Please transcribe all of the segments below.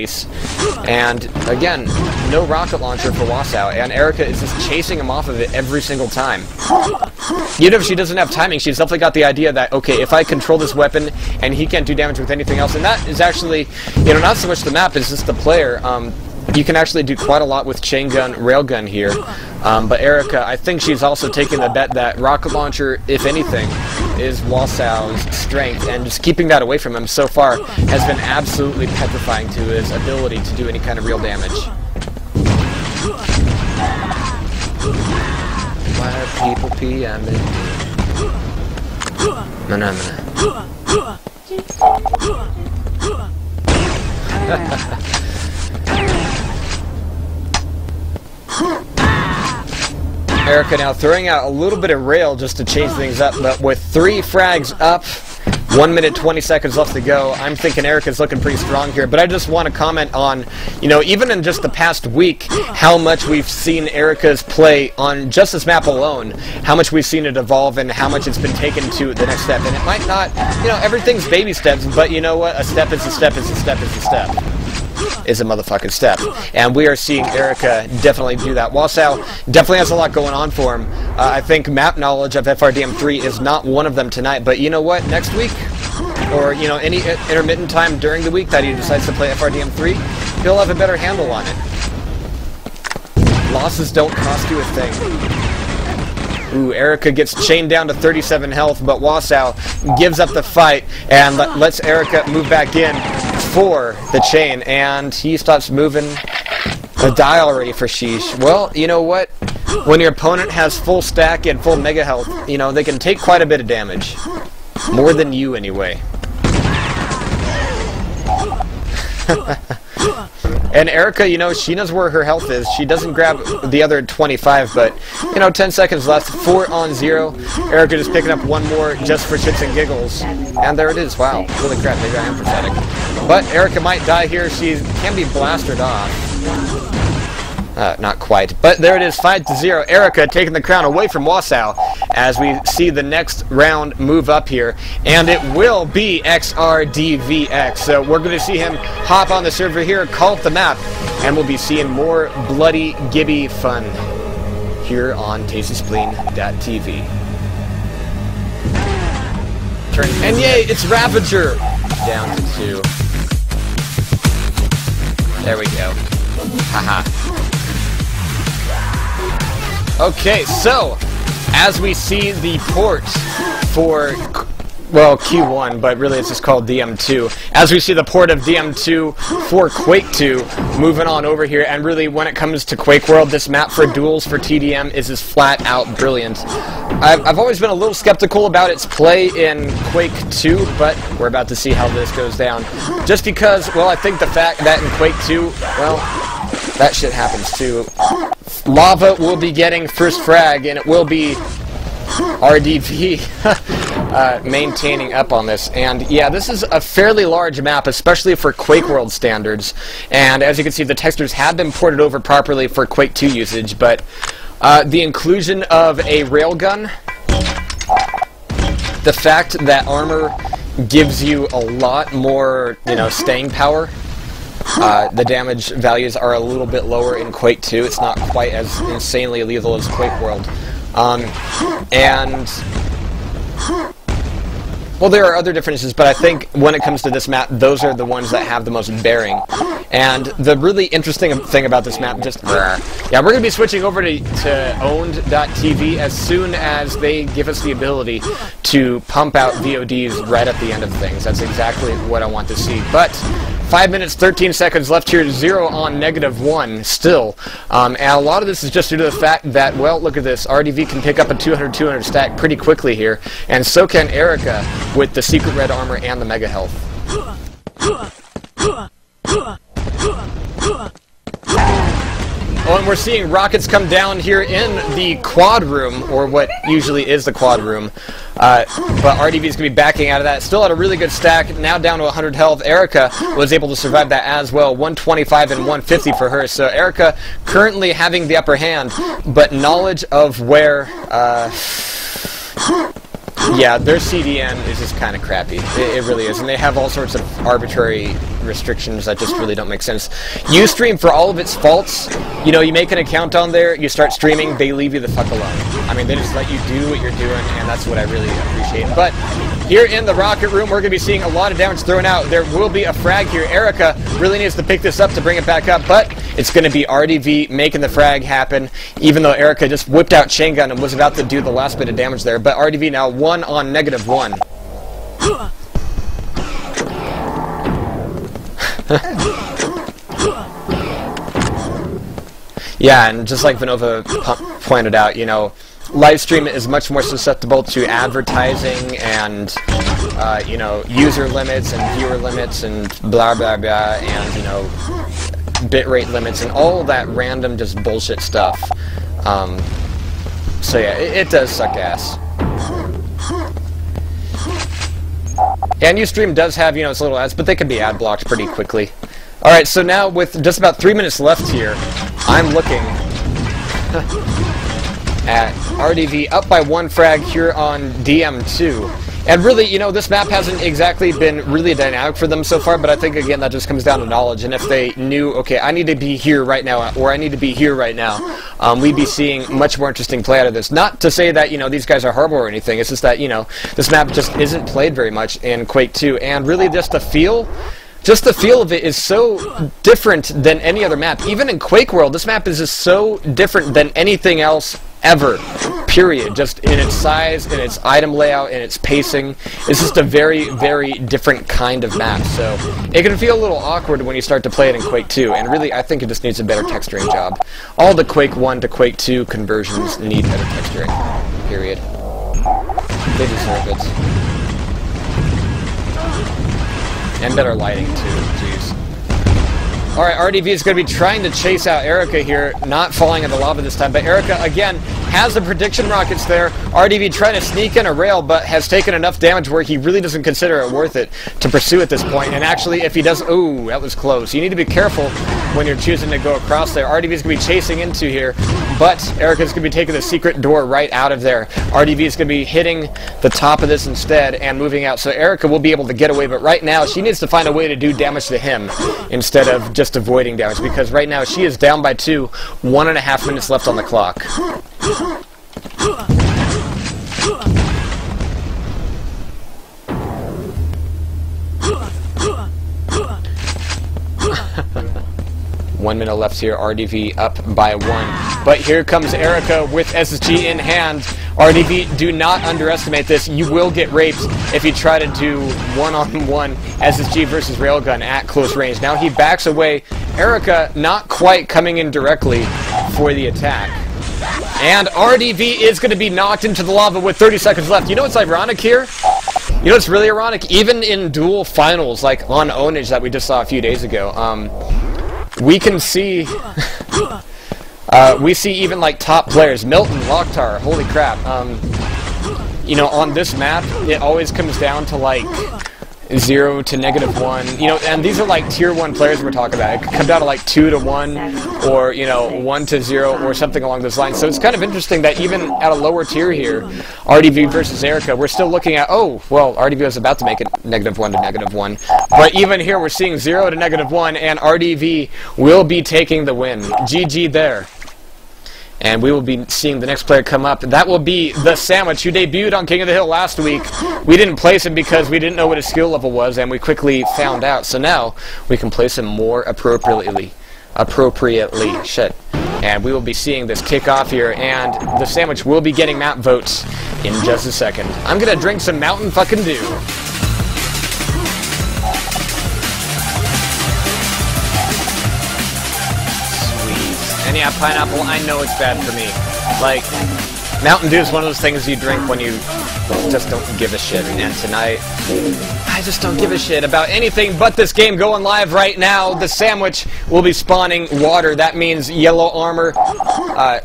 face. And again, no rocket launcher for Wasau, and Erica is just chasing him off of it every single time. Even if she doesn't have timing, she's definitely got the idea that, okay, if I control this weapon and he can't do damage with anything else, and that is actually, you know, not so much the map, it's just the player. You can actually do quite a lot with chain gun, railgun here. But Erica, I think she's also taking the bet that rocket launcher, if anything, is Wasau's strength, and just keeping that away from him so far has been absolutely petrifying to his ability to do any kind of real damage. Why are people PMing? Erica now throwing out a little bit of rail just to change things up, but with 3 frags up, 1 minute 20 seconds left to go, I'm thinking Erica's looking pretty strong here. But I just want to comment on, you know, even in just the past week, how much we've seen Erica's play on just this map alone, how much we've seen it evolve and how much it's been taken to the next step. And it might not, you know, everything's baby steps, but you know what? A step is a step is a step is a step. Is a motherfucking step. And we are seeing Erica definitely do that. Wasau definitely has a lot going on for him. I think map knowledge of FRDM3 is not one of them tonight, but you know what? Next week, or you know, any intermittent time during the week that he decides to play FRDM3, he'll have a better handle on it. Losses don't cost you a thing. Ooh, Erica gets chained down to 37 health, but Wasau gives up the fight and lets Erica move back in for the chain, and he stops moving. The die already for Sheesh. Well, you know what? When your opponent has full stack and full mega health, you know, they can take quite a bit of damage. More than you, anyway. And Erica, you know, she knows where her health is. She doesn't grab the other 25, but, you know, 10 seconds left, 4 on 0. Erica just picking up one more just for shits and giggles. And there it is. Wow. Holy crap, maybe I am pathetic. But Erica might die here. She can be blasted off. Not quite. But there it is, 5-0. Erica taking the crown away from Wasau as we see the next round move up here. And it will be XRDVX. So we're going to see him hop on the server here, call up the map, and we'll be seeing more bloody Gibby fun here on Tastyspleen.tv. And yay, it's Ravager! Down to 2. There we go. Haha. Okay, so, as we see the port for, well, Q1, but really it's just called DM2. As we see the port of DM2 for Quake 2 moving on over here, and really when it comes to Quake World, this map for duels for TDM is just flat out brilliant. I've always been a little skeptical about its play in Quake 2, but we're about to see how this goes down. Just because, well, I think the fact that in Quake 2, well, that shit happens too. Lava will be getting first frag, and it will be RDV maintaining up on this. And yeah, this is a fairly large map, especially for Quake World standards. And as you can see, the textures have been ported over properly for Quake 2 usage, but the inclusion of a railgun, the fact that armor gives you a lot more, you know, staying power. The damage values are a little bit lower in Quake 2. It's not quite as insanely lethal as Quake World. And, well, there are other differences, but I think when it comes to this map, those are the ones that have the most bearing. And the really interesting thing about this map, just, yeah, we're going to be switching over to owned.tv as soon as they give us the ability to pump out VODs right at the end of things. That's exactly what I want to see. But 5 minutes, 13 seconds left here, 0 on -1 still. And a lot of this is just due to the fact that, well, look at this. RDV can pick up a 200-200 stack pretty quickly here, and so can Erica with the secret red armor and the mega health. Oh, and we're seeing rockets come down here in the quad room, or what usually is the quad room. But RDV is going to be backing out of that. Still at a really good stack, now down to 100 health. Erica was able to survive that as well. 125 and 150 for her. So Erica currently having the upper hand, but knowledge of where Yeah, their CDN is just kind of crappy. It really is. And they have all sorts of arbitrary restrictions that just really don't make sense. Ustream, for all of its faults, you know, you make an account on there, you start streaming, they leave you the fuck alone. I mean, they just let you do what you're doing, and that's what I really appreciate. But here in the Rocket Room, we're going to be seeing a lot of damage thrown out. There will be a frag here. Erica really needs to pick this up to bring it back up, but it's going to be RDV making the frag happen, even though Erica just whipped out chain gun and was about to do the last bit of damage there. But RDV now 1 on -1. Yeah, and just like Venova pointed out, you know, live stream is much more susceptible to advertising and, you know, user limits and viewer limits and blah blah blah, and, you know, bitrate limits and all that random just bullshit stuff. So yeah, it does suck ass. And Ustream does have, you know, its little ads, but they can be ad blocked pretty quickly. Alright, so now with just about 3 minutes left here, I'm looking at RDV up by 1 frag here on DM2. And really, you know, this map hasn't exactly been really dynamic for them so far, but I think, again, that just comes down to knowledge. And if they knew, okay, I need to be here right now, or I need to be here right now, we'd be seeing much more interesting play out of this. Not to say that, you know, these guys are horrible or anything, it's just that, you know, this map just isn't played very much in Quake 2, and really just the feel of it is so different than any other map. Even in Quake World, this map is just so different than anything else ever, period. Just in its size, in its item layout, in its pacing. It's just a very, very different kind of map. So it can feel a little awkward when you start to play it in Quake 2, and really I think it just needs a better texturing job. All the Quake 1 to Quake 2 conversions need better texturing, period. They deserve it. And better lighting, too. Jeez. Alright, RDV is going to be trying to chase out Erica here, not falling in the lava this time, but Erica, again, has the prediction rockets there. RDV trying to sneak in a rail, but has taken enough damage where he really doesn't consider it worth it to pursue at this point. And actually, if he does... Ooh, that was close. You need to be careful when you're choosing to go across there. RDV is going to be chasing into here, but Erica's going to be taking the secret door right out of there. RDV is going to be hitting the top of this instead and moving out, so Erica will be able to get away, but right now she needs to find a way to do damage to him instead of just avoiding damage, because right now she is down by 2, 1.5 minutes left on the clock. One minute left here, RDV up by 1. But here comes Erica with SSG in hand. RDV, do not underestimate this. You will get raped if you try to do one-on-one SSG versus Railgun at close range. Now he backs away. Erica not quite coming in directly for the attack. And RDV is going to be knocked into the lava with 30 seconds left. You know what's ironic here? You know what's really ironic? Even in dual finals, like on Ownage that we just saw a few days ago, we can see... we see even like top players, Milton, Locktar, holy crap. You know, on this map, it always comes down to like 0 to -1. You know, and these are like tier 1 players we're talking about. It could come down to like 2 to 1, or, you know, 1 to 0, or something along those lines. So it's kind of interesting that even at a lower tier here, RDV versus Erica, we're still looking at, oh, well, RDV was about to make it -1 to -1. But even here, we're seeing 0 to -1, and RDV will be taking the win. GG there. And we will be seeing the next player come up. That will be the Sandwich, who debuted on King of the Hill last week. We didn't place him because we didn't know what his skill level was, and we quickly found out. So now we can place him more appropriately. Shit. And we will be seeing this kick off here, and the Sandwich will be getting map votes in just a second. I'm gonna drink some Mountain fucking Dew. And yeah, pineapple, I know it's bad for me. Like, Mountain Dew is one of those things you drink when you just don't give a shit. And tonight, I just don't give a shit about anything but this game going live right now. The Sandwich will be spawning water. That means yellow armor,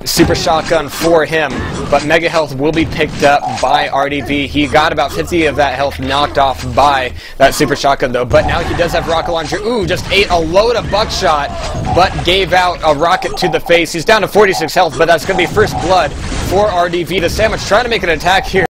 super shotgun for him. But mega health will be picked up by RDV. He got about 50 of that health knocked off by that super shotgun though. But now he does have rocket launcher. Ooh, just ate a load of buckshot, but gave out a rocket to the face. He's down to 46 health, but that's going to be first blood for RDV. The Sandwich trying to make an attack here.